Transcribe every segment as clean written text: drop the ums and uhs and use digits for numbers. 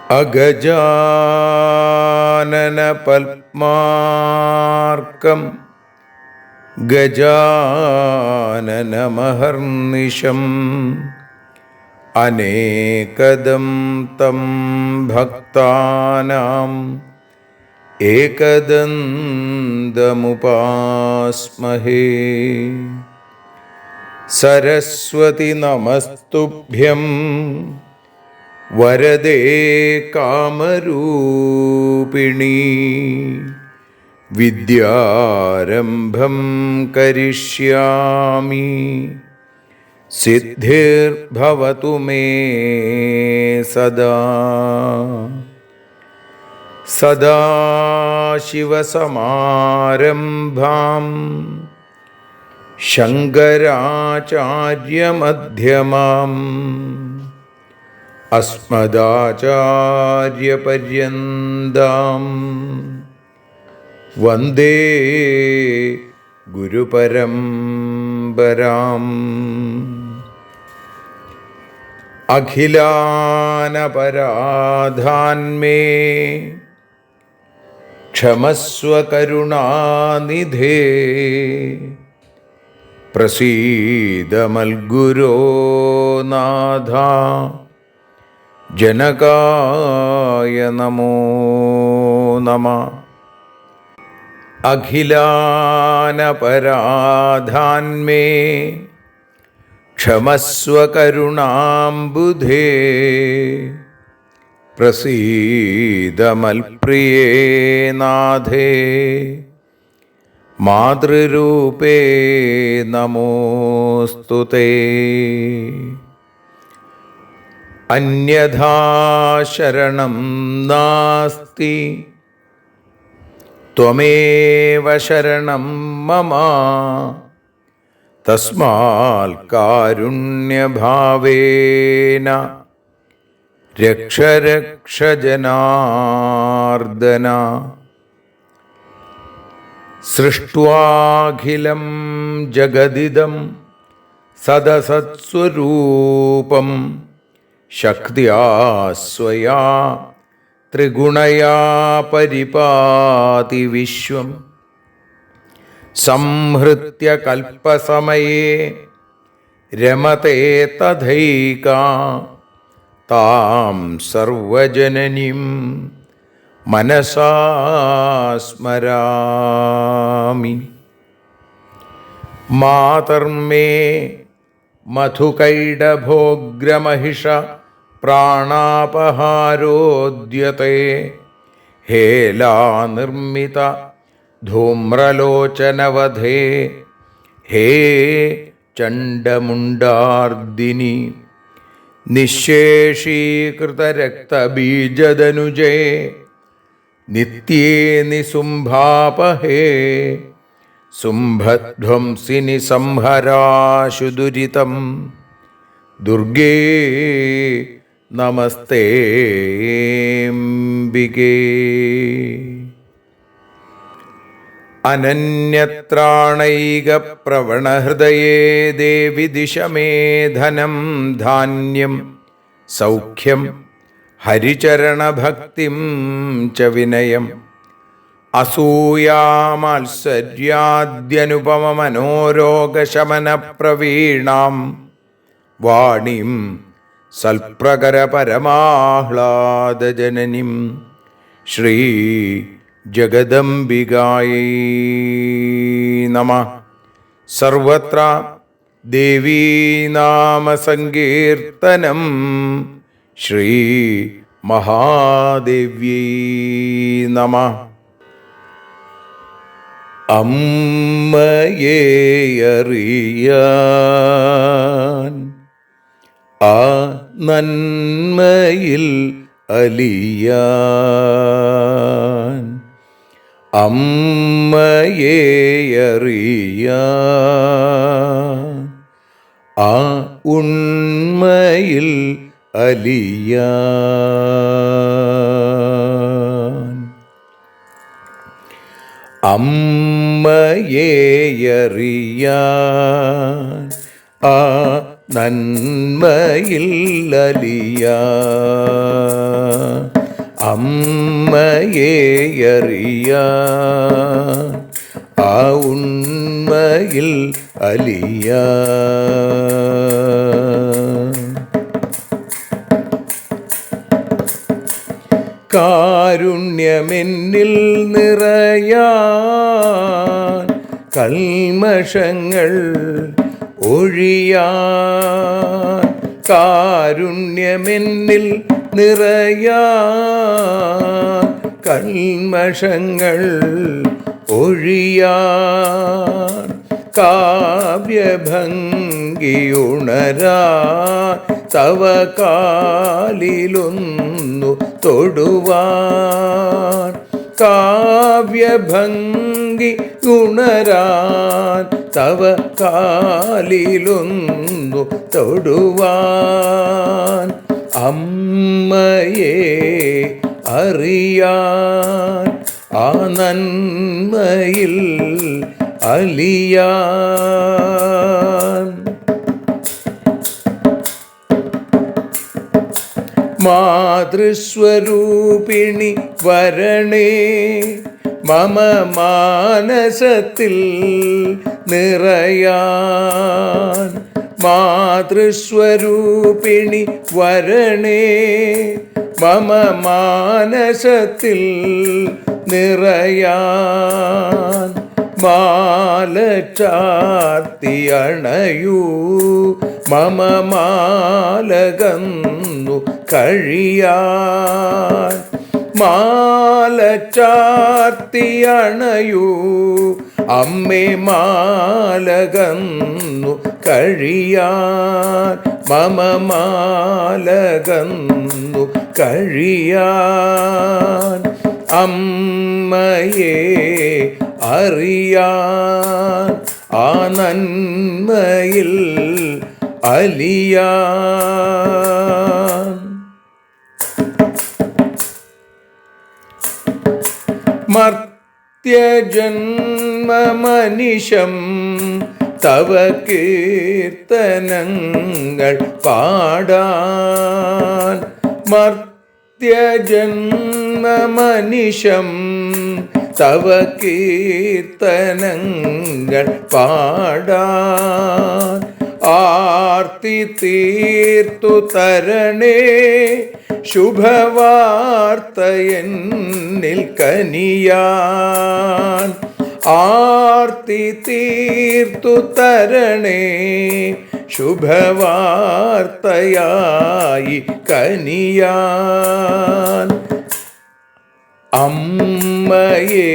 അഗജാനന പത്മാർക്കം ഗജാനനമഹർനിശം അനേകദം തം ഭക്താനാം ഏകദന്തമുപാസ്മഹേ. സരസ്വതി നമസ്തുഭ്യം വരദേ കാമരൂപിണി. വിദ്യാരംഭം കരിഷ്യാമി സിദ്ധിർഭവതു മേ സദാ. സദാശിവസമാരംഭാം ശങ്കരാചാര്യമധ്യമാം അസ്മദാചാര്യപര്യന്താം വന്ദേ ഗുരുപരമ്പരാം. അഖിലാനപരാധാന്മേ ക്ഷമസ്വ കരുണാനിധേ. പ്രസീദ മൽഗുരോ നാഥ ജനകായ നമോ നമഃ. അഖിലാനപരാധാന്മേ ക്ഷമസ്വ കരുണാംബുധേ. പ്രസീദ മൽപ്രിയേ നാഥേ മാതൃരൂപേ നമോസ്തുതേ. അന്യഥാ ശരണം നാസ്തി ത്വമേവ ശരണം മമ. തസ്മാൽ കാരുണ്യഭാവേന രക്ഷ രക്ഷ ജനാർദ്ദന. സൃഷ്ട്വാഖിലം ജഗദിദം സദസത്സ്വരൂപം ശക്തിയാ സ്വയാ ത്രിഗുണയാ പരിപാതി വിശ്വം. സംഹൃത്യ കൽപ്പസമയേ രമതേ തഥൈകാ. താം സർവജനനീം മനസാ സ്മരാമി. മാതർമേ മധുകൈടഭോഗ്രമഹിഷ പ്രാണാപഹാരോദ്യത്തെ. ഹേലാനിർമ്മിത ധൂമ്രലോചനവധേ. ഹേ ചണ്ഡമുണ്ഡാർദിനി. നിശേഷീകൃതരക്തബീജദനുജേ നിത്യേ നിസുംഭാപഹേ. സുംഭധ്വംസിനി സംഹരാശു ദുരിതം. ദുർഗേ നമസ്തേംബികേ. അനന്യത്രാണൈകപ്രവണഹൃദയേ ദേവി ദിശ മേ ധനം ധാന്യം സൗഖ്യം ഹരിചരണഭക്തിം ച വിനയം. അസൂയാമാത്സര്യാദ്യനുപമമനോരോഗശമനപ്രവീണാം വാണീം സൽപ്രകരപരമാഹ്ലാദജനനീം ശ്രീ ജഗദംബികായൈ നമഃ. സർവത്ര ദേവീനാമസങ്കീർത്തനം ശ്രീ മഹാദേവ്യൈ നമഃ. അമ്മയെ അറിയാൻ ആ നന്മയിൽ അലിയാൻ, അമ്മയെ അറിയാൻ ആ ഉണ്മയിൽ അലിയാൻ, അമ്മയെ അറിയാൻ ആ നന്മയിൽ അലിയാൻ, അമ്മയെ അറിയാൻ ആ ഉണ്മയിൽ അലിയാൻ. കാരുണ്യമെന്നിൽ നിറയാൻ, കൽമഷങ്ങൾ ഒഴിയാൻ, കാരുണ്യമെന്നിൽ നിറയാൻ, കൽമഷങ്ങൾ ഒഴിയാൻ, കാവ്യഭംഗിയുണരാൻ തവ കാലിലൊന്നു തൊടുവാൻ, കാവ്യഭംഗി ഉണരാൻ തവ കാലിലൊന്നു തൊടുവാൻ, അമ്മയെ അറിയാൻ ആ നന്മയിൽ അലിയാൻ. മാതൃസ്വരൂപിണി വരണേ മമ മാനസത്തിൽ നിറയാൻ, മാതൃസ്വരൂപിണി വരണേ മമ മാനസത്തിൽ നിറയാൻ, മാല ചാർത്തി അണയൂ മമ മാലകന്നു കഴിയാൻ, മാല ചാർത്തി അണയൂ അമ്മേ മാലകന്നു കഴിയാൻ, മമ മാലകന്നു കഴിയാൻ, അമ്മയെ അറിയാൻ ആ നന്മയിൽ അലിയാൻ. മർത്യജന്മമനിശം തവ കീർത്തനങ്ങൾ പാടാൻ, മർത്യജന്മമനിശം തവ കീർത്തനങ്ങൾ പാടാൻ, ആർത്തി തീർത്തു തരണേ ശുഭവാർത്തയെന്നിൽ കനിയാൻ, ആർത്തി തീർത്തു തരണേ ശുഭവാർത്തയായി കനിയാൻ, അമ്മയെ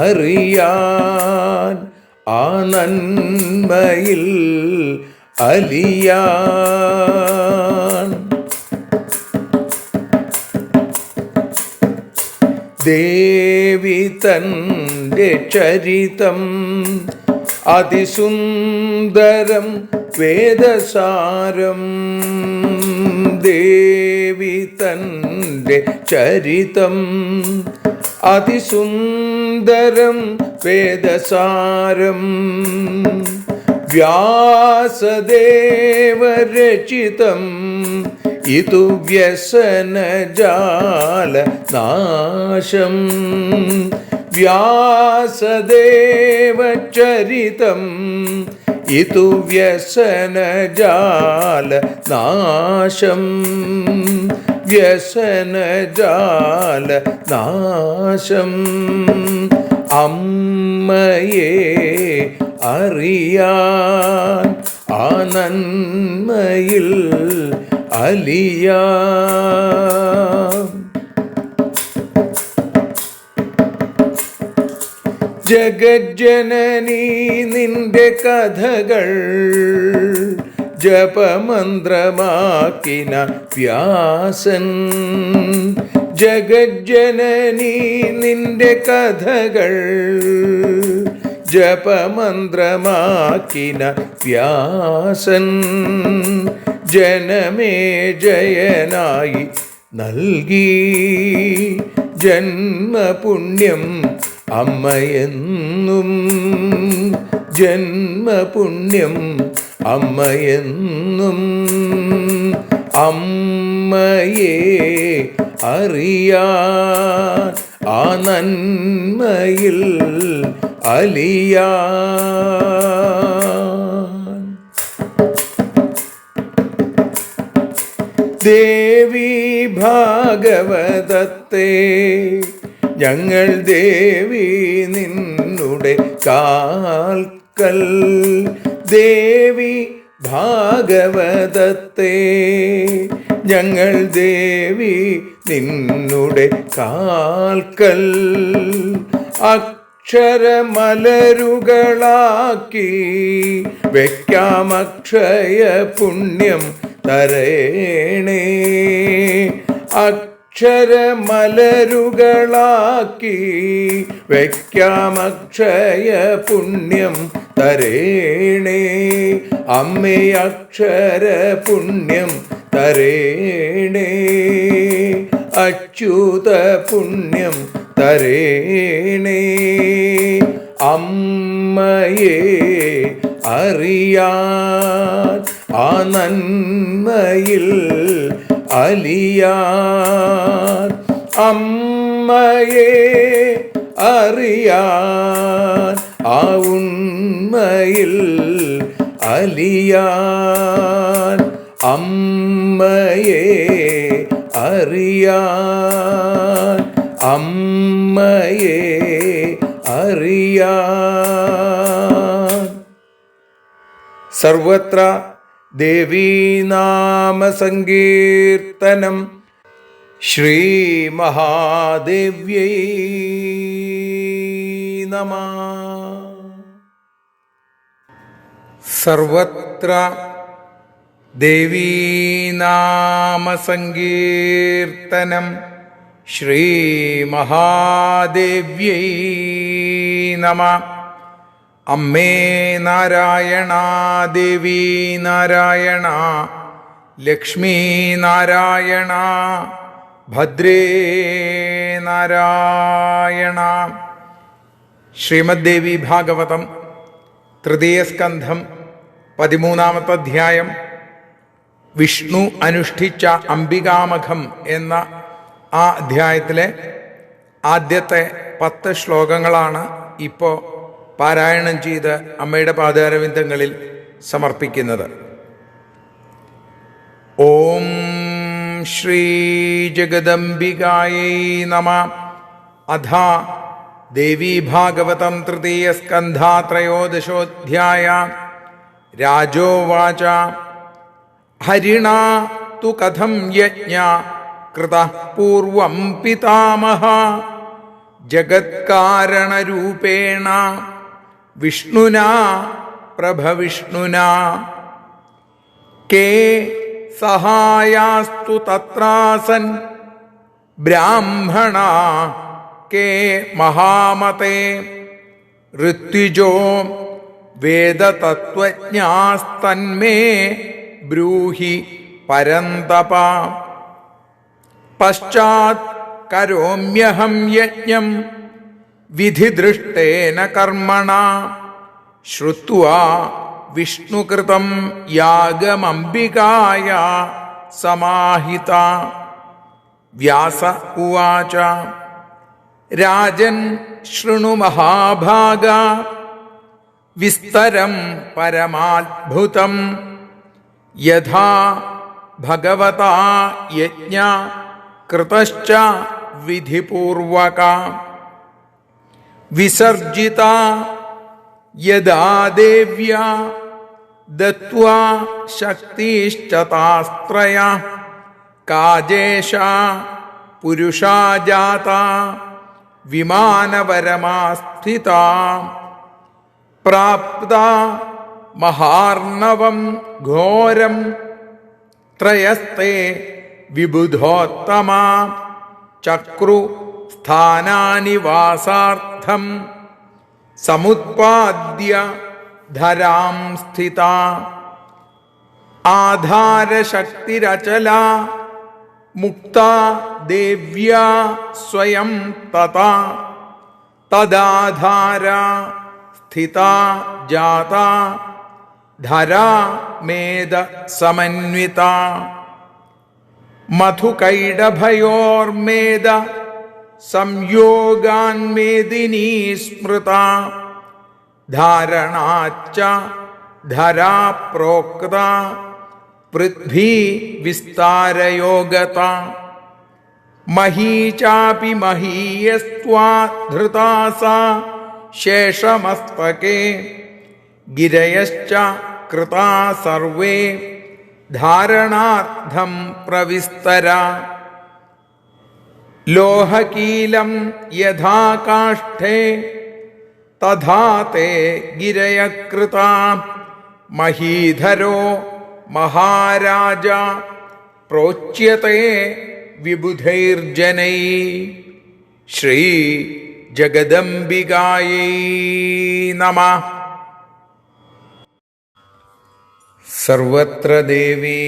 അറിയാൻ ആ നന്മയിൽ അലിയാൻ. ദേവി തൻ്റെ ചരിതം അതിസുന്ദരം വേദസാരം, ദേവി തൻ്റെ ചരിതം അതിസുന്ദരം വേദസാരം, വ്യാസദേവരചിതം ഇതു വ്യസനജാല നാശം, വ്യാസദേവചരിതം ഇതു വ്യസനജാല നാശം, വ്യസനജാല നാശം, അമ്മയെ അറിയാൻ ആ നന്മയിൽ അലിയാൻ. ജഗജ്ജനനീ നിന്റെ കഥകൾ ജപമന്ത്രമാക്കിന വ്യാസൻ. ജഗജ്ജനനീ നിന്റെ കഥകൾ ജപമന്ത്രമാക്കിന വ്യാസൻ. ജനമേ ജയനായി നൽകി ജന്മപുണ്യം അമ്മയെന്നും. ജന്മപുണ്യം അമ്മയെന്നും. അമ്മയെ അറിയാൻ ആ നന്മയിൽ അലിയാൻ. ദേവി ഭാഗവതത്തെ ഞങ്ങൾ ദേവി നിന്നുടെ കാൽക്കൽ. ദേവി ഭാഗവതത്തെ ഞങ്ങൾ ദേവി നിന്നുടെ കാൽക്കൽ. അക്ഷരമലരുകളാക്കി വയ്ക്കാം അക്ഷയ പുണ്യം തരേണേ. അക്ഷരമലരുകളാക്കി വയ്ക്കാം അക്ഷയ പുണ്യം തരേണേ. അമ്മേ അക്ഷര പുണ്യം തരേണേ. അച്യുത പുണ്യം തരേണേ. അമ്മയെ അറിയാൻ ആ നന്മയിൽ അലിയാൻ. അമ്മയെ അറിയാൻ ആ ഉണ്മയിൽ അലിയാൻ. അമ്മയെ അറിയാൻ. അമ്മയെ അറിയാൻ. സർവത്ര ദേവീനാമസങ്കീർത്തനം. ശ്രീ മഹാദേവ്യൈ നമഃ. സർവത്ര ദേവീനാമസങ്കീർത്തനം. ശ്രീ മഹാദേവ്യൈ നമഃ. അമ്മേ നാരായണ, ദേവി നാരായണ, ലക്ഷ്മീ നാരായണ, ഭദ്രേ നാരായണ. ശ്രീമദ് ദേവി ഭാഗവതം തൃതീയ സ്കന്ധം 13-ാമത്തെ അധ്യായം. വിഷ്ണു അനുഷ്ഠിച്ച അംബികാമഖം എന്ന ആ അധ്യായത്തിലെ ആദ്യത്തെ 10 ശ്ലോകങ്ങളാണ് ഇപ്പോൾ പാരായണം ചെയ്ത് അമ്മയുടെ പാദാരവിന്ദങ്ങളിൽ സമർപ്പിക്കുന്നത്. ഓം ശ്രീ ജഗദംബികായൈ നമഃ. അഥ ദേവീ ഭാഗവതം തൃതീയ സ്കന്ധ 13-ോऽധ്യായ. രാജോവാച ഹരിണാ തു കഥം യജ്ഞ കൃതഃ പൂർവം പിതാമഹ ജഗത്കാരണരൂപേണ വിഷ്ണുനാ പ്രഭവിഷ്ണുനാ. കേ സഹായാസ്തു തത്രാസൻ ബ്രാഹ്മണാ കേ മഹാമതേ. ഋത്വിജോ വേദതത്വജ്ഞാസ്തന്മേ ബ്രൂഹി പരന്തപ. പശ്ചാത് കരോമ്യഹം യജ്ഞം വിധിദൃഷ്ടേന കർമ്മണ. ശ്രുത്വാ വിഷ്ണുകൃതം യാഗമംബികായ സമാഹിത. വ്യാസ ഉവാച രാജൻ ശൃണു മഹാഭാഗ വിസ്തരം പരമാത്ഭുതം. യഥാ ഭഗവതാ യജ്ഞ കൃതശ്ച വിധിപൂർവക. വിസർജിത യദാ ദേവ്യാ ദത്വാ ശക്തിശ്ച താസ്ത്രയ. കാജേഷ പുരുഷാ ജാത വിമാനപരമാസ്ഥിത പ്രാപ്ത മഹാർണവം ഘോരം ത്രയസ്തേ വിബുധോത്തമ ചക്രു സ്ഥാനാനി വാസാർത്ഥം സമുത്പാദ്യ ധരാം സ്ഥിത ആധാരശക്തിരചല മുക്ത ദേവ്യാ സ്വയം തഥാ തദാധാര സ്ഥിത ജാത ധരാ മേധ സമന്വിത മധുകൈടഭയോർമേധ സംയോഗാന്മേദിനീ സ്മൃത ധാരണാച്ച ധരാ പ്രോക്ത പൃഥ്വീ വിസ്താരയോഗത മഹീ ചാപി മഹീയസ്ത്വാധൃതാസ ശേഷമസ്തകേ ഗിരയശ്ച കൃതാ സർവേ ധാരണാർത്ഥം പ്രവിസ്തര ലോഹകീലം യഥാ കാഷ്ഠേ തഥാ തേ ഗിരയ കൃതാ മഹീധരോ മഹാരാജ പ്രോച്യത്തെ വിബുധൈർജനൈ ശ്രീ ജഗദംബികായൈ നമഃ. സർവത്ര ദേവീ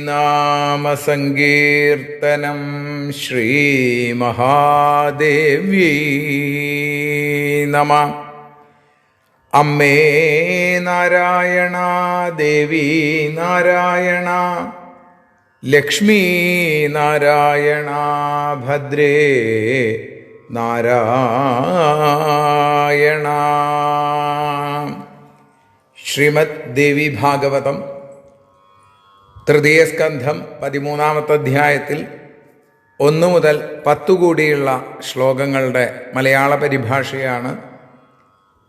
നാമസങ്കീർത്തനം ശ്രീമഹാദേവ്യൈ നമഃ. അമ്മേ നാരായണ, ദേവി നാരായണ, ലക്ഷ്മീ നാരായണ, ഭദ്രേ നാരായണ. ശ്രീമദ് ദേവി ഭാഗവതം തൃതീയ സ്കന്ധം 13-ാമത്തെ അധ്യായത്തിൽ 1 മുതൽ 10 കൂടിയുള്ള ശ്ലോകങ്ങളുടെ മലയാള പരിഭാഷയാണ്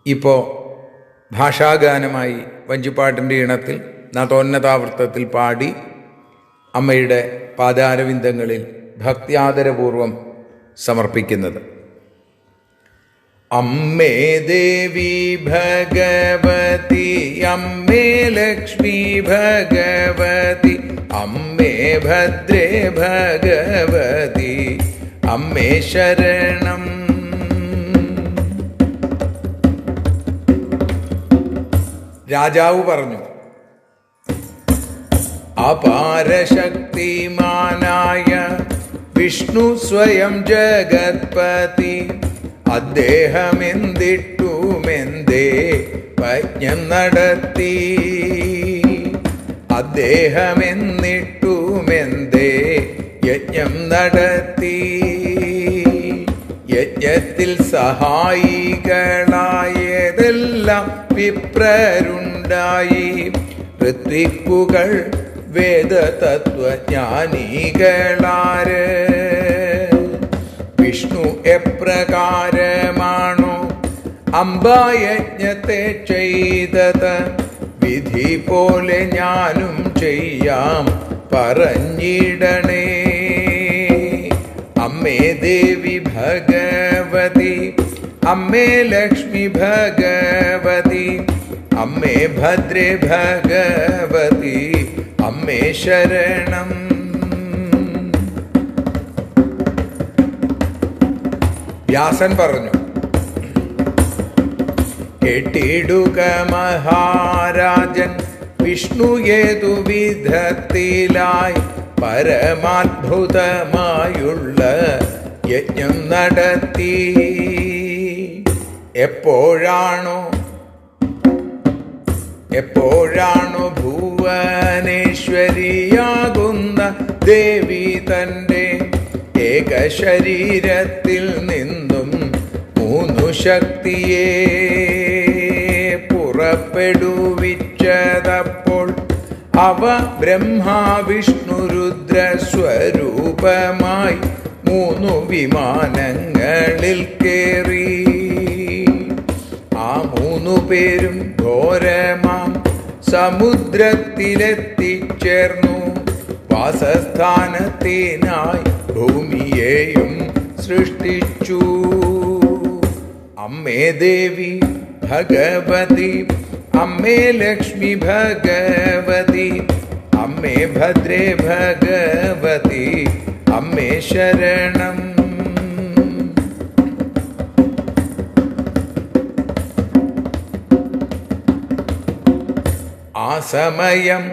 ഇപ്പോൾ ഭാഷാഗാനമായി വഞ്ചിപ്പാട്ടിൻ്റെ ഈണത്തിൽ നതോന്നതാവൃത്തത്തിൽ പാടി അമ്മയുടെ പാദാരവിന്ദങ്ങളിൽ ഭക്ത്യാദരപൂർവം സമർപ്പിക്കുന്നത്. അമ്മേ ദേവി ഭഗവതി, അമ്മേ ലക്ഷ്മി ഭഗവതി, അമ്മേ ഭദ്രേ ഭഗവതി, അമ്മേ ശരണം. രാജാവ് പറഞ്ഞു, അപാരശക്തിമാനായ വിഷ്ണു സ്വയം ജഗത്പതി, അദ്ദേഹമെന്തിട്ടുമെന്തേ പജ്ഞം നടത്തി, അദ്ദേഹമെന്നിട്ടുമെന്തേ യജ്ഞം നടത്തി. യജ്ഞത്തിൽ സഹായികളായതെല്ലാം വിപ്രരുണ്ടായി, ഋത്വിക്കുകൾ വേദതത്വജ്ഞാനികളാര്. വിഷ്ണു എപ്രകാരമാണോ അംബായജ്ഞത്തെ ചെയ്തത്, വിധി പോലെ ഞാനും ചെയ്യാം പറഞ്ഞിടണേ. അമ്മേ ദേവി ഭഗവതി, അമ്മേ ലക്ഷ്മി ഭഗവതി, അമ്മേ ഭദ്രേ ഭഗവതി, അമ്മേ ശരണം. വ്യാസൻ പറഞ്ഞു, കേട്ടിടുക മഹാരാജൻ, വിഷ്ണു ഏതു വിധത്തിലായി പരമാത്ഭുതമായുള്ള യജ്ഞം നടത്തി. എപ്പോഴാണോ ഭുവനേശ്വരിയാകുന്ന ദേവി തൻ്റെ ഏകശരീരത്തിൽ നിന്നും 3 ശക്തിയെ പുറപ്പെടുവിച്ചതപ്പോൾ അവ ബ്രഹ്മാ വിഷ്ണു രുദ്ര സ്വരൂപമായി 3 വിമാനങ്ങളിൽ കേറി. ആ 3 പേരും ഘോരമാം സമുദ്രത്തിലെത്തിച്ചേർന്നു. വാസസ്ഥാനത്തിനായി ഭൂമിയെയും സൃഷ്ടിച്ചു. അമ്മേ ദേവി ഭഗവതി, അമ്മേ ലക്ഷ്മി ഭഗവതി, അമ്മേ ഭദ്രേ ഭഗവതി, അമ്മേ ശരണം. ആ സമയം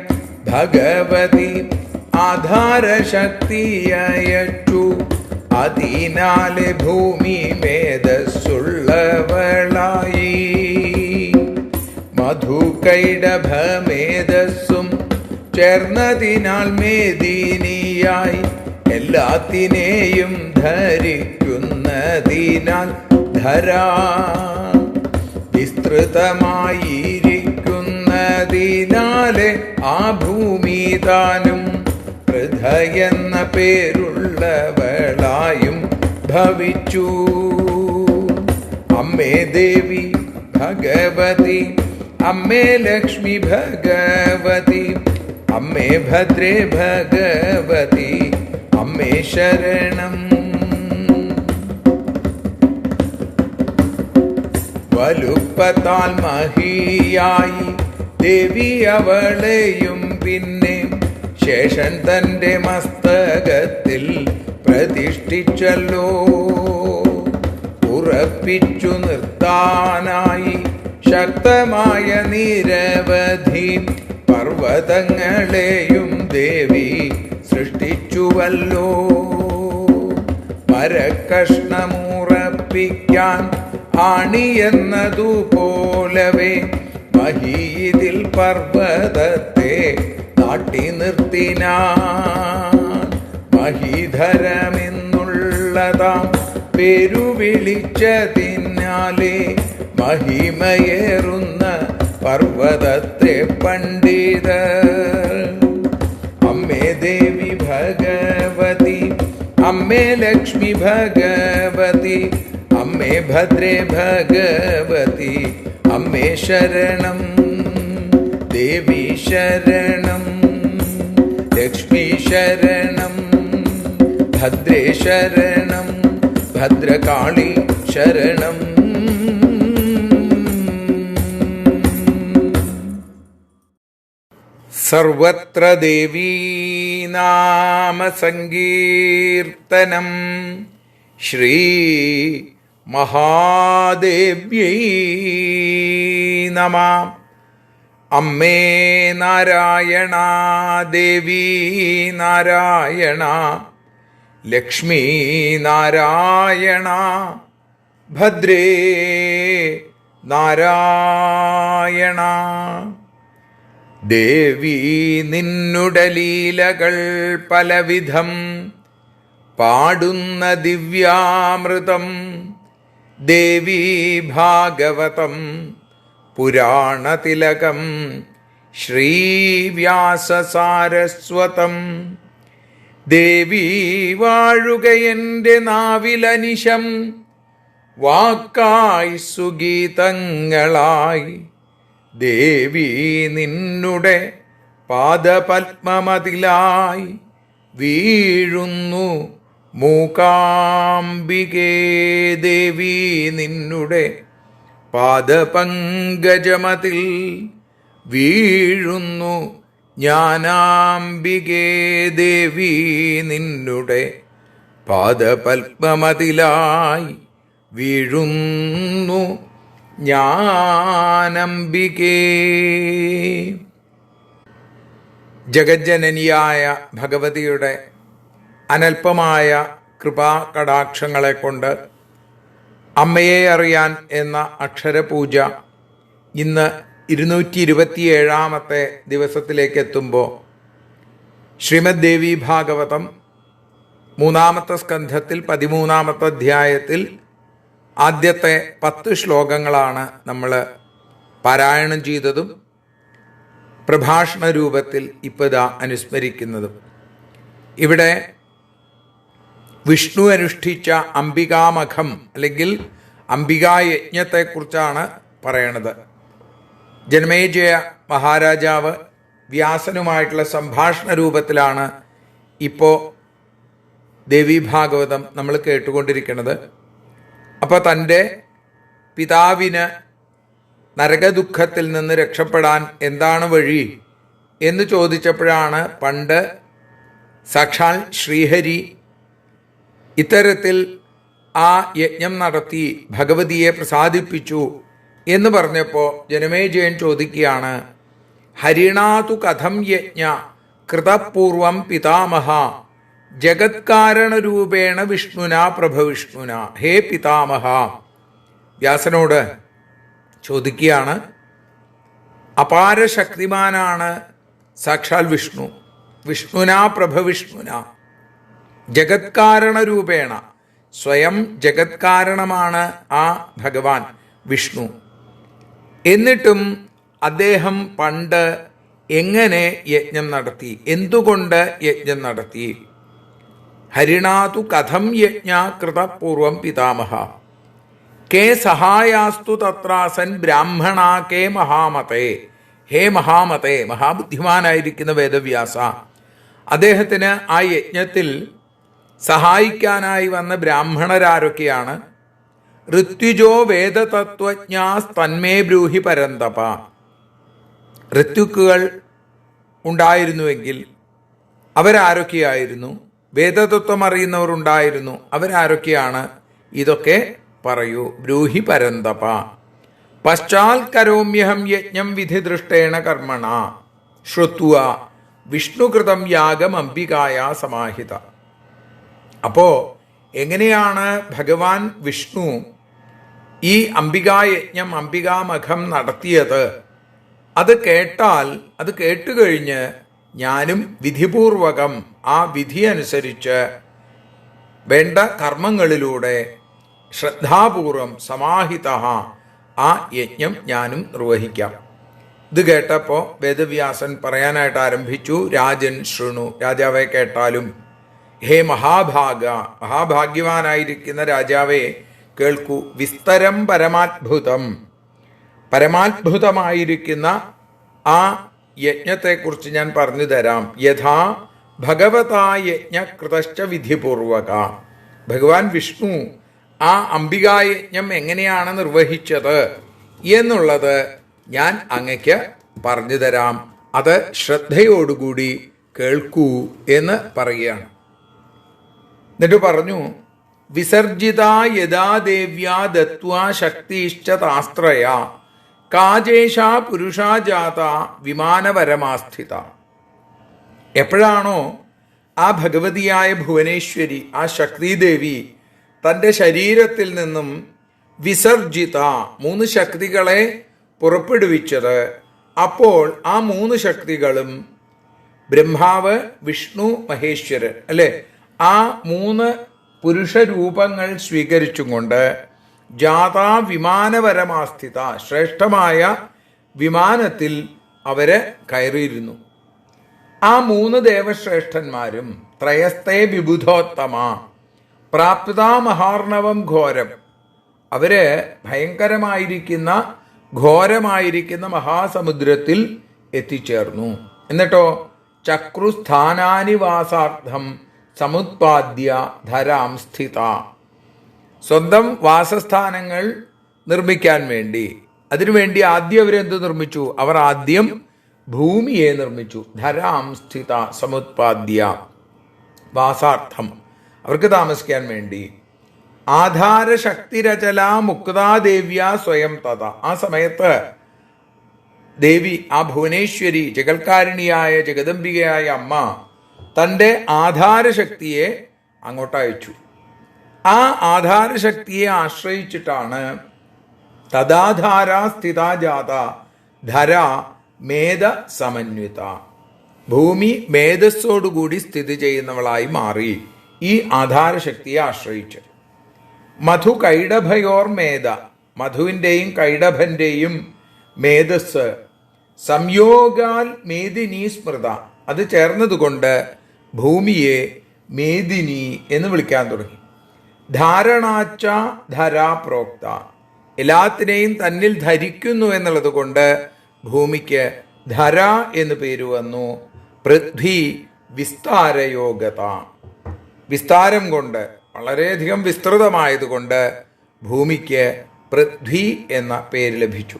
ഭഗവതി ആധാരശക്തിയയച്ചു. അതിനാലെ ഭൂമി മേധസ്സുള്ളവളായി. മധുകൈടഭമേധസ്സും ചേർന്നതിനാൽ മേദിനിയായി. എല്ലാത്തിനെയും ധരിക്കുന്നതിനാൽ ധരാ. വിസ്തൃതമായിരിക്കുന്നതിനാലെ ആ ഭൂമി താനും പൃഥയെന്ന പേരുള്ളവളായും ഭവിച്ചു. അമ്മേ ദേവി ഭഗവതി, അമ്മേ ലക്ഷ്മി ഭഗവതി, അമ്മേ ഭദ്രേ ഭഗവതി, അമ്മേ ശരണം. വലുപ്പത്താൽ മഹിയായി ദേവി അവളെയും പിന്നെ ശേഷൻ തന്റെ മസ്തകത്തിൽ പ്രതിഷ്ഠിച്ചല്ലോ. ഉറപ്പിച്ചു നിർത്താനായി ശക്തമായ നിരവധി പർവ്വതങ്ങളെയും ദേവി സൃഷ്ടിച്ചുവല്ലോ. മരക്കഷ്ണമുറപ്പിക്കാൻ ആണിയെന്നതുപോലവേ മഹീതിൽ പർവ്വതത്തെ നാട്ടി നിർത്തിനാൻ. മഹീധരമെന്നുള്ളതാം പേരുവിളിച്ചതിനാലെ മഹിമയേറുന്ന പർവ്വതത്തെ പണ്ഡിതർ. അമ്മേ ദേവി ഭഗവതി, അമ്മേ ലക്ഷ്മി ഭഗവതി, അമ്മേ ഭദ്രേ ഭഗവതി, അമ്മേ ശരണം. ദേവി ശരണം, ലക്ഷ്മി ശരണം, ഭദ്രേ ശരണം, ഭദ്രകാളി ശരണം. സർവത്ര ദേവീ നാമ സങ്കീർത്തനം. ശ്രീ മഹാദേവ്യൈ നമഃ. അമ്മേ നാരായണ, ദേവി നാരായണ, ലക്ഷ്മി നാരായണ, ഭദ്രേ നാരായണ. ദേവി നിന്നുടെ ലീലകൾ പലവിധം പാടുന്ന ദിവ്യാമൃതം. ദേവി ഭാഗവതം പുരാണതിലകം ശ്രീവ്യാസസാരസ്വതം. ദേവി വാഴുകയെൻ്റെ നാവിലനിശം, വാക്കായി സുഗീതങ്ങളായി. ദേവി നിന്നുടെ പാദപത്മമതിലായി വീഴുന്നു മൂകാംബികേ. ദേവി നിന്നുടെ പാദപങ്കജമതിൽ വീഴുന്നു ജ്ഞാനാംബികേ. ദേവി നിന്നുടെ പാദപത്മമതിലായി വീഴുന്നു ജ്ഞാനംബികേ. ജഗജ്ജനനിയായ ഭഗവതിയുടെ അനൽപമായ കൃപാകടാക്ഷങ്ങളെ കൊണ്ട് അമ്മയെ അറിയാൻ എന്ന അക്ഷരപൂജ ഇന്ന് 227 ദിവസത്തിലേക്ക് എത്തുമ്പോൾ ശ്രീമദ് ദേവി ഭാഗവതം 3 സ്കന്ധത്തിൽ 13 അധ്യായത്തിൽ ആദ്യത്തെ 10 ശ്ലോകങ്ങളാണ് നമ്മൾ പാരായണം ചെയ്തതും പ്രഭാഷണ രൂപത്തിൽ ഇപ്പോൾ അനുസ്മരിക്കുന്നതും. ഇവിടെ വിഷ്ണു അനുഷ്ഠിച്ച അംബികാമഖം അല്ലെങ്കിൽ അംബികായജ്ഞത്തെക്കുറിച്ചാണ് പറയണത്. ജനമേജയ മഹാരാജാവ് വ്യാസനുമായിട്ടുള്ള സംഭാഷണ രൂപത്തിലാണ് ഇപ്പോൾ ദേവീഭാഗവതം നമ്മൾ കേട്ടുകൊണ്ടിരിക്കുന്നത്. അപ്പോൾ തൻ്റെ പിതാവിന് നരകദുഃഖത്തിൽ നിന്ന് രക്ഷപ്പെടാൻ എന്താണ് വഴി എന്ന് ചോദിച്ചപ്പോഴാണ് പണ്ട് സാക്ഷാൽ ശ്രീഹരി ഇത്തരത്തിൽ ആ യജ്ഞം നടത്തി ഭഗവതിയെ പ്രസാദിപ്പിച്ചു എന്ന് പറഞ്ഞപ്പോൾ ജനമേജയൻ ചോദിക്കുകയാണ്, ഹരിണാതു കഥം യജ്ഞ കൃതപൂർവം പിതാമഹ ജഗത്കാരണരൂപേണ വിഷ്ണുന പ്രഭവിഷ്ണുന. ഹേ പിതാമഹ, വ്യാസനോട് ചോദിക്കുകയാണ്, അപാരശക്തിമാനാണ് സാക്ഷാൽ വിഷ്ണു. വിഷ്ണുന പ്രഭവിഷ്ണുന, ജഗത്കാരണരൂപേണ, സ്വയം ജഗത്കാരണമാണ് ആ ഭഗവാൻ വിഷ്ണു. എന്നിട്ടും അദ്ദേഹം പണ്ട് എങ്ങനെ യജ്ഞം നടത്തി, എന്തുകൊണ്ട് യജ്ഞം നടത്തി? ഹരിണാതു കഥം യജ്ഞ കൃതപൂർവം പിതാമഹ കേ സഹായാസ്തു തത്രാസൻ ബ്രാഹ്മണ കേ മഹാമതേ. ഹേ മഹാമതേ, മഹാബുദ്ധിമാനായിരിക്കുന്ന വേദവ്യാസ, അദ്ദേഹത്തിന് ആ യജ്ഞത്തിൽ സഹായിക്കാനായി വന്ന ബ്രാഹ്മണരാരൊക്കെയാണ്? ഋത്വിജോ വേദതത്വജ്ഞാസ് തന്മേ ബ്രൂഹി പരന്തപ. ഋത്വിക്കുകൾ ഉണ്ടായിരുന്നുവെങ്കിൽ അവരാരൊക്കെയായിരുന്നു? വേദതത്വം അറിയുന്നവർ ഉണ്ടായിരുന്നു, അവരാരൊക്കെയാണ്? ഇതൊക്കെ പറയൂ. ബ്രൂഹി പരന്തപ. പശ്ചാത് കരോമ്യഹം യജ്ഞം വിധിദൃഷ്ടേണ കർമ്മണ ശ്രുത്വ വിഷ്ണുകൃതം യാഗം അംബികായ സമാഹിത. അപ്പോ എങ്ങനെയാണ് ഭഗവാൻ വിഷ്ണു ഈ അംബികായജ്ഞം, അംബികാമഖം നടത്തിയത്? അത് കേട്ടാൽ, അത് കേട്ടുകഴിഞ്ഞ് ഞാനും വിധിപൂർവകം ആ വിധി അനുസരിച്ച് വേണ്ട കർമ്മങ്ങളിലൂടെ ശ്രദ്ധാപൂർവം സമാഹിത ആ യജ്ഞം ഞാനും നിർവഹിക്കാം. ഇത് കേട്ടപ്പോൾ വേദവ്യാസൻ പറയാനായിട്ട് ആരംഭിച്ചു, രാജൻ ശൃണു, രാജാവെ കേട്ടാലും. ഹേ മഹാഭാഗ, മഹാഭാഗ്യവാനായിരിക്കുന്ന രാജാവേ കേൾക്കൂ. വിസ്തരം പരമാത്ഭുതം, പരമാത്ഭുതമായിരിക്കുന്ന ആ യജ്ഞത്തെക്കുറിച്ച് ഞാൻ പറഞ്ഞു തരാം. യഥാ ഭഗവതാ യജ്ഞകൃതശ്ച വിധിപൂർവക. ഭഗവാൻ വിഷ്ണു ആ അംബികായജ്ഞം എങ്ങനെയാണ് നിർവഹിച്ചത് എന്നുള്ളത് ഞാൻ അങ്ങയ്ക്ക് പറഞ്ഞു തരാം. അത് ശ്രദ്ധയോടുകൂടി കേൾക്കൂ എന്ന് പറയുകയാണ്. എന്നിട്ട് പറഞ്ഞു, വിസർജിത യഥാ ദേവ്യാ ദത്വാ ശക്തിശ്ച താസ്ത്രയ കാജേഷ പുരുഷാ ജാത വിമാനപരമാസ്ഥിത. എപ്പോഴാണോ ആ ഭഗവതിയായ ഭുവനേശ്വരി, ആ ശക്തിദേവി തൻ്റെ ശരീരത്തിൽ നിന്നും വിസർജിത, 3 ശക്തികളെ പുറപ്പെടുവിച്ചത്, അപ്പോൾ ആ 3 ശക്തികളും ബ്രഹ്മാവ്, വിഷ്ണു, മഹേശ്വരൻ അല്ലെ, ആ 3 പുരുഷരൂപങ്ങൾ സ്വീകരിച്ചും കൊണ്ട് ജാതാ വിമാനപരമാസ്ഥിത, ശ്രേഷ്ഠമായ വിമാനത്തിൽ അവര് കയറിയിരുന്നു. ആ 3 ദേവശ്രേഷ്ഠന്മാരും ത്രയസ്തേ വിബുധോത്തമ പ്രാപ്ത മഹാർണവം ഘോരം, അവര് ഭയങ്കരമായിരിക്കുന്ന ഘോരമായിരിക്കുന്ന മഹാസമുദ്രത്തിൽ എത്തിച്ചേർന്നു. എന്നിട്ടോ ചക്രുസ്ഥാനാനി വാസാർത്ഥം സമുത്പാദ്യ ധരാം സ്ഥിത, സ്വന്തം വാസസ്ഥാനങ്ങൾ നിർമ്മിക്കാൻ വേണ്ടി, അതിനുവേണ്ടി ആദ്യം അവരെന്ത് നിർമ്മിച്ചു? അവർ ആദ്യം ഭൂമിയെ നിർമ്മിച്ചു. ധരാം സ്ഥിത സമുത്പാദ്യ, വാസാർത്ഥം, അവർക്ക് താമസിക്കാൻ വേണ്ടി. ആധാരശക്തിരചല മുക്താദേവ്യ സ്വയം തഥ. ആ സമയത്ത് ദേവി, ആ ഭുവനേശ്വരി, ജഗൽക്കാരിണിയായ ജഗദംബികയായ അമ്മ തൻ്റെ ആധാരശക്തിയെ അങ്ങോട്ട് അയച്ചു. ആ ആധാരശക്തിയെ ആശ്രയിച്ചിട്ടാണ് തദാധാര സ്ഥിതാജാത ധര മേധ സമന്വിത, ഭൂമി മേധസ്സോടുകൂടി സ്ഥിതി ചെയ്യുന്നവളായി മാറി ഈ ആധാരശക്തിയെ ആശ്രയിച്ച്. മധു കൈഡഭയോർ മേധ, മധുവിൻ്റെയും കൈഡഭൻ്റെയും മേധസ് സംയോഗാൽ മേദിനി സ്മൃത, അത് ചേർന്നതുകൊണ്ട് ഭൂമിയെ മേദിനി എന്ന് വിളിക്കാൻ തുടങ്ങി. ധാരണാച്ച ധരാ പ്രോക്ത, എല്ലാത്തിനെയും തന്നിൽ ധരിക്കുന്നു എന്നുള്ളത് കൊണ്ട് ഭൂമിക്ക് ധര എന്ന് പേര് വന്നു. പൃഥ്വി വിസ്താരയോഗത, വിസ്താരം കൊണ്ട് വളരെയധികം വിസ്തൃതമായതുകൊണ്ട് ഭൂമിക്ക് പൃഥ്വി എന്ന പേര് ലഭിച്ചു.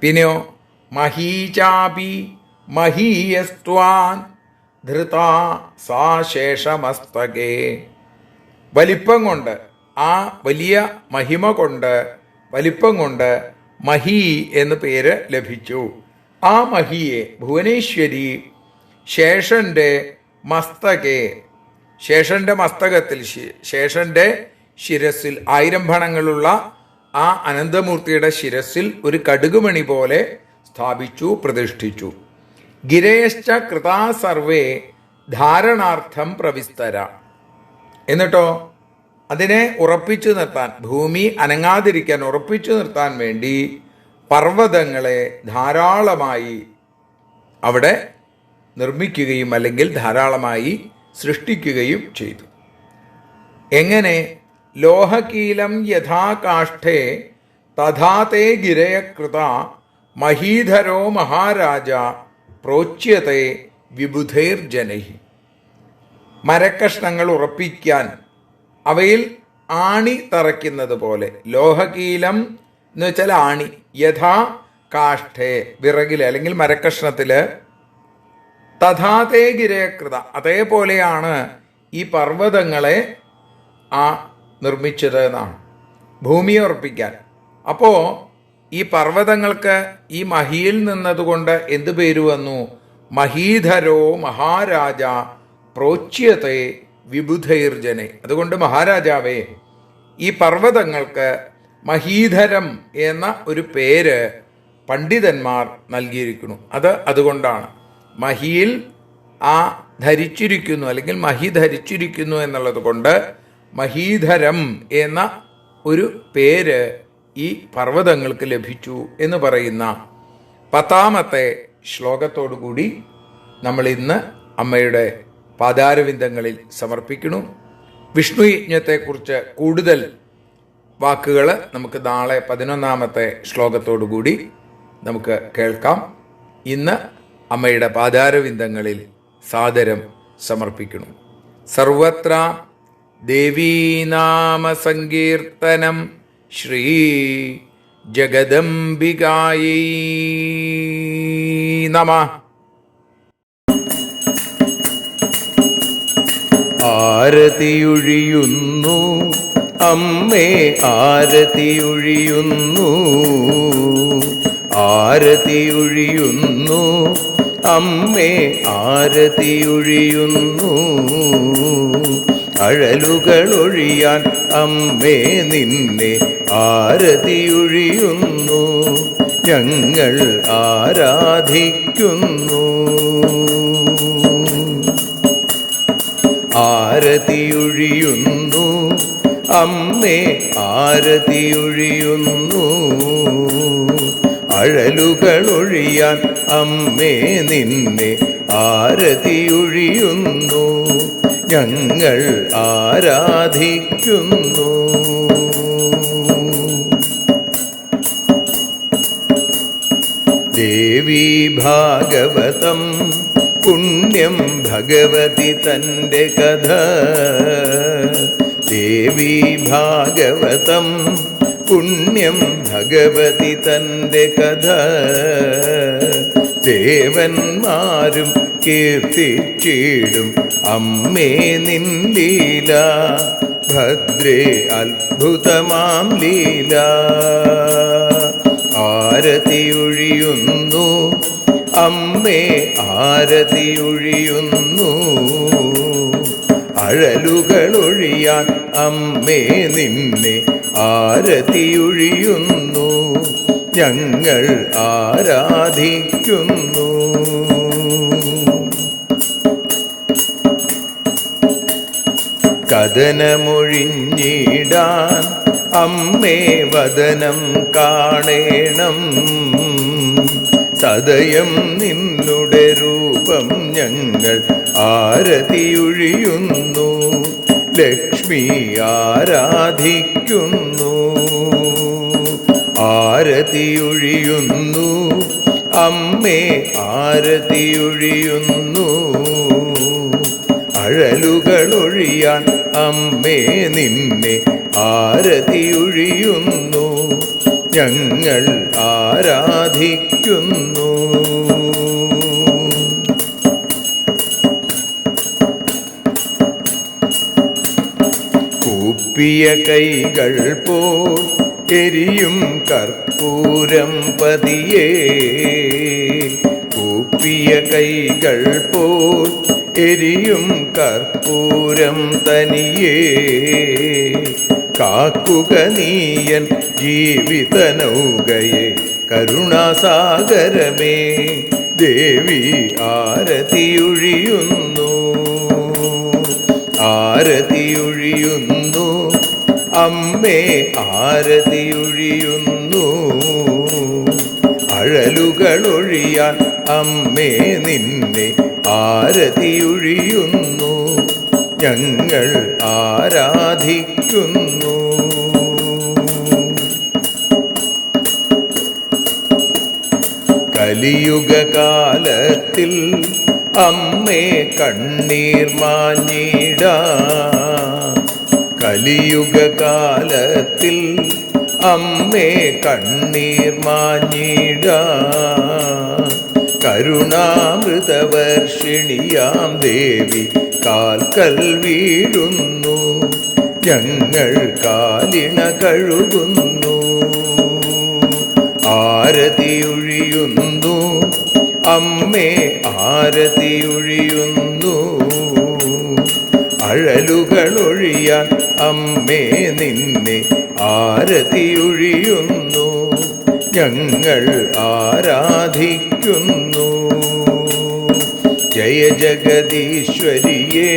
പിന്നെയോ മഹീചാപി മഹീയസ്ത്വാൻ ധൃതാ സാ ശേഷമസ്തകേ, വലിപ്പം കൊണ്ട്, ആ വലിയ മഹിമ കൊണ്ട്, വലിപ്പം കൊണ്ട് മഹീ എന്ന് പേര് ലഭിച്ചു. ആ മഹിയെ ഭുവനേശ്വരി ശേഷന്റെ മസ്തകെ, ശേഷന്റെ മസ്തകത്തിൽ, ശേഷന്റെ ശിരസിൽ, 1000 ഫണങ്ങളുള്ള ആ അനന്തമൂർത്തിയുടെ ശിരസിൽ ഒരു കടുകുമണി പോലെ സ്ഥാപിച്ചു, പ്രതിഷ്ഠിച്ചു. ഗിരേശ്ച കൃതാ സർവേ ധാരണാർത്ഥം പ്രവിസ്തര. എന്നിട്ടോ അതിനെ ഉറപ്പിച്ചു നിർത്താൻ, ഭൂമി അനങ്ങാതിരിക്കാൻ ഉറപ്പിച്ചു നിർത്താൻ വേണ്ടി പർവ്വതങ്ങളെ ധാരാളമായി അവിടെ നിർമ്മിക്കുകയും അല്ലെങ്കിൽ ധാരാളമായി സൃഷ്ടിക്കുകയും ചെയ്തു. എങ്ങനെ? ലോഹകീലം യഥാ കാഷ്ഠേ തഥാ തേ ഗിരയകൃത മഹീധരോ മഹാരാജ പ്രോച്യത്തെ വിബുധൈർജനൈ. മരക്കഷ്ണങ്ങൾ ഉറപ്പിക്കാൻ അവയിൽ ആണി തറയ്ക്കുന്നത് പോലെ, ലോഹകീലം എന്ന് വെച്ചാൽ ആണി, യഥാ കാഷ്ഠേ വിറകിൽ അല്ലെങ്കിൽ മരക്കഷ്ണത്തിൽ, തഥാതേ ഗിരയകൃത അതേപോലെയാണ് ഈ പർവ്വതങ്ങളെ നിർമ്മിച്ചത് എന്നാണ്, ഭൂമിയെ ഉറപ്പിക്കാൻ. അപ്പോൾ ഈ പർവ്വതങ്ങൾക്ക് ഈ മഹിയിൽ നിന്നതുകൊണ്ട് എന്ത് പേര് വന്നു? മഹീധരോ മഹാരാജ പ്രോച്യത്തെ വിബുധൈർജനെ. അതുകൊണ്ട് മഹാരാജാവേ, ഈ പർവ്വതങ്ങൾക്ക് മഹീധരം എന്ന ഒരു പേര് പണ്ഡിതന്മാർ നൽകിയിരിക്കുന്നു. അതുകൊണ്ടാണ് മഹിയിൽ ധരിച്ചിരിക്കുന്നു അല്ലെങ്കിൽ മഹി ധരിച്ചിരിക്കുന്നു എന്നുള്ളത് കൊണ്ട് മഹീധരം എന്ന ഒരു പേര് ഈ പർവ്വതങ്ങൾക്ക് ലഭിച്ചു എന്ന് പറയുന്ന 10ാമത്തെ ശ്ലോകത്തോടുകൂടി നമ്മൾ ഇന്ന് അമ്മയുടെ പാദാരവിന്ദങ്ങളിൽ സമർപ്പിക്കുന്നു. വിഷ്ണു യജ്ഞത്തെക്കുറിച്ച് കൂടുതൽ വാക്കുകൾ നമുക്ക് നാളെ 11ാമത്തെ ശ്ലോകത്തോടുകൂടി നമുക്ക് കേൾക്കാം. ഇന്ന് അമ്മയുടെ പാദാരവിന്ദങ്ങളിൽ സാദരം സമർപ്പിക്കുന്നു. സർവത്ര ദേവീനാമസങ്കീർത്തനം ശ്രീ ജഗദംബികായൈ നമഃ. ആരതിയൊഴിയുന്നു അമ്മേ, ആരതിയൊഴിയുന്നു, ആരതിയൊഴിയുന്നു അമ്മേ, ആരതിയൊഴിയുന്നു. അഴലുകളൊഴിയാൻ അമ്മേ നിന്നെ ആരതിയൊഴിയുന്നു, ഞങ്ങൾ ആരാധിക്കുന്നു. ആരതിയൊഴിയുന്നു അമ്മേ, ആരതിയൊഴിയുന്നു. അഴലുകളൊഴിയാൻ അമ്മേ നിന്നെ ആരതിയൊഴിയുന്നു, ഞങ്ങൾ ആരാധിക്കുന്നു. ദേവി ഭാഗവതം പുണ്യം ഭഗവതി തൻ്റെ കഥ. ദേവി ഭാഗവതം പുണ്യം ഭഗവതി തൻ്റെ കഥ. ദേവന്മാരും കീർത്തിച്ചിടും അമ്മേ നിൻ ലീല, ഭദ്രേ അത്ഭുതമാം ലീല. ആരതിയൊഴിയുന്നു അമ്മേ, ആരതിയൊഴിയുന്നു. അഴലുകളൊഴിയാൻ അമ്മേ നിന്നെ ആരതിയൊഴിയുന്നു, ഞങ്ങൾ ആരാധിക്കുന്നു. കഥനമൊഴിഞ്ഞിടാൻ അമ്മേ വദനം കാണേണം. സദയം നിന്നുടെ രൂപം ഞങ്ങൾ ആരതിയൊഴിയുന്നു, ലക്ഷ്മി ആരാധിക്കുന്നു. ആരതിയൊഴിയുന്നു അമ്മേ, ആരതിയൊഴിയുന്നു. അഴലുകളൊഴിയാൻ അമ്മേ നിന്നെ ആരതിയൊഴിയുന്നു, ഞങ്ങൾ ആരാധിക്കുന്നു. കൂപ്പിയ കൈകൾ പോൽ എരിയും കർപ്പൂരം പതിയേ, കൂപ്പിയ കൈകൾ പോൽ എരിയും കർപ്പൂരം തനിയേ, കാക്കുക നീയൻ ജീവിത നൗകയെ കരുണാസാഗരമേ, ദേവി ആരതിയൊഴിയുന്നു, ആരതിയൊഴിയുന്നു, അമ്മേ ആരതിയൊഴിയുന്നു. അഴലുകളൊഴിയാൻ അമ്മേ നിന്നെ ആരതിയൊഴിയുന്നു, ഞങ്ങൾ ആരാധിക്കുന്നു. കലിയുഗകാലത്തിൽ അമ്മേ കണ്ണീർ മാഞ്ഞിടാ, കലിയുഗകാലത്തിൽ അമ്മേ കണ്ണീർ മാഞ്ഞിടാ, കരുണാമൃതവർഷിണിയാം ദേവി കാൽക്കൽ വീഴുന്നു, ഞങ്ങൾ കാലിണ കഴുകുന്നു. ആരതിയൊഴിയുന്നു അമ്മേ ആരതിയൊഴിയുന്നു, അഴലുകളൊഴിയാൻ അമ്മേ നിന്നെ ആരതിയൊഴിയുന്നു, ഞങ്ങൾ ആരാധിക്കുന്നു. ജയ ജഗദീശ്വരിയേ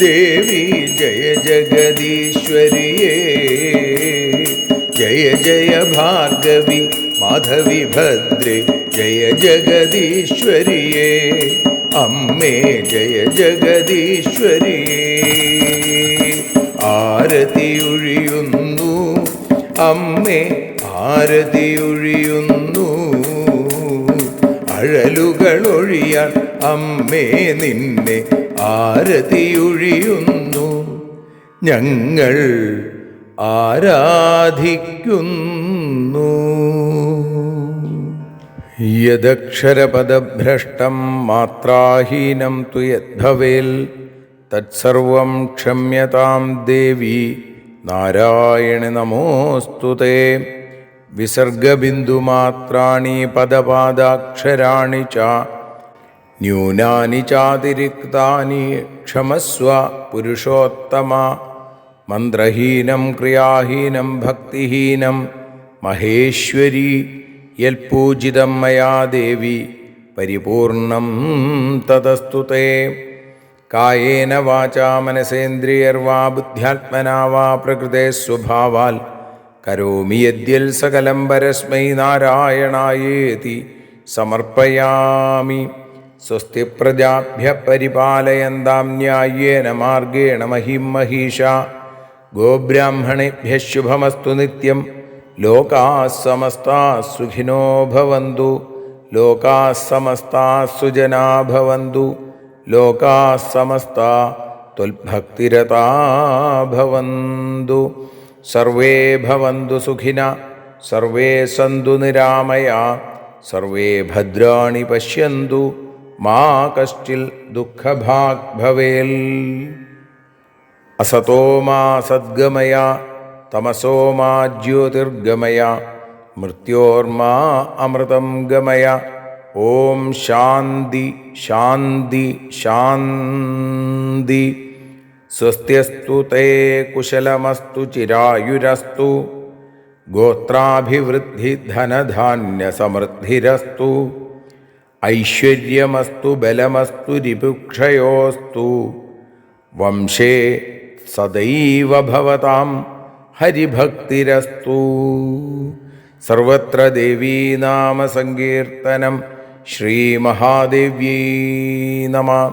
ദേവി, ജയ ജഗദീശ്വരിയേ, ജയ ജയ ഭാർഗവി മാധവി ഭദ്രേ, ജയ ജഗദീശ്വരിയേ അമ്മേ, ജയ ജഗദീശ്വരിയേ. ആരതിയൊഴിയുന്നു അമ്മേ ആരതിയൊഴിയുന്നു, അഴലുകളൊഴിയാൻ അമ്മേ നിന്നെ ആരതിയൊഴിയുന്നു, ഞങ്ങൾ ആരാധിക്കുന്നു. യദക്ഷരപദഭ്രഷ്ടം മാത്രാഹീനം തു യദ്ഭവേൽ തത്സർവം ക്ഷമ്യതാം ദേവി നാരായണ നമോസ്തുതേ. വിസർഗബിന്ദുമാത്രാണി പദപാദാക്ഷരാണി ച ന്യൂനാനി ചാതിരിക്താനി ക്ഷമസ്വ പുരുഷോത്തമ. മന്ത്രഹീനം ക്രിയാഹീനം ഭക്തിഹീനം മഹേശ്വരി യൽപൂജിതം മയാ ദേവി പരിപൂർണം തതസ്തു തേ. കായേന വാചാ മനസേന്ദ്രിയർവാ ബുദ്ധ്യാത്മനാ വാ പ്രകൃതേ സ്വഭാവാൽ കരോമി യദ്യൽ സകലം പരസ്മൈ നാരായണായേതി സമർപ്പയാമി. സ്വസ്തി പ്രജാഭ്യഃ പരിപാലയന്താം ന്യായേന മാർഗേണ മഹിം മഹീഷാ. ഗോബ്രാഹ്മണേഭ്യഃ ശുഭമസ്തു നിത്യം. ലോകാഃ സമസ്താഃ സുഖിനോ ഭവന്തു. ലോകാഃ സമസ്താഃ സുജനാ ഭവന്തു. ലോകാഃ സമസ്താഃ ത്വൽഭക്തിരതാ ഭവന്തു. സർവേ ഭവന്തു സുഖിനഃ. സർവേ സന്തു നിരാമയാ. സർവേ ഭദ്രാണി പശ്യന്തു. മാ കശ്ചിൽ ദുഃഖഭാഗ് ഭവേൽ. അസതോ മാ സദ്ഗമയ. തമസോ മാ ജ്യോതിർഗമയ. മൃത്യോർമാ അമൃതം ഗമയ. ഓം ശാന്തി ശാന്തി ശാന്തി. സ്വസ്ത്യസ്തു തേ കുശലമസ്തു ചിരായുരസ്തു. ഗോത്രാഭിവൃദ്ധി ധനധാന്യസമൃദ്ധിരസ്തു. ഐശ്വര്യമസ്തു ബലമസ്തു രിപുക്ഷയോസ്തു. വംശേ സദൈവ ഭവതാം ഹരിഭക്തിരസ്തു. സർവത്ര ദേവീനാമസങ്കീർത്തനം. ശ്രീമഹാദേവ്യൈ നമഃ.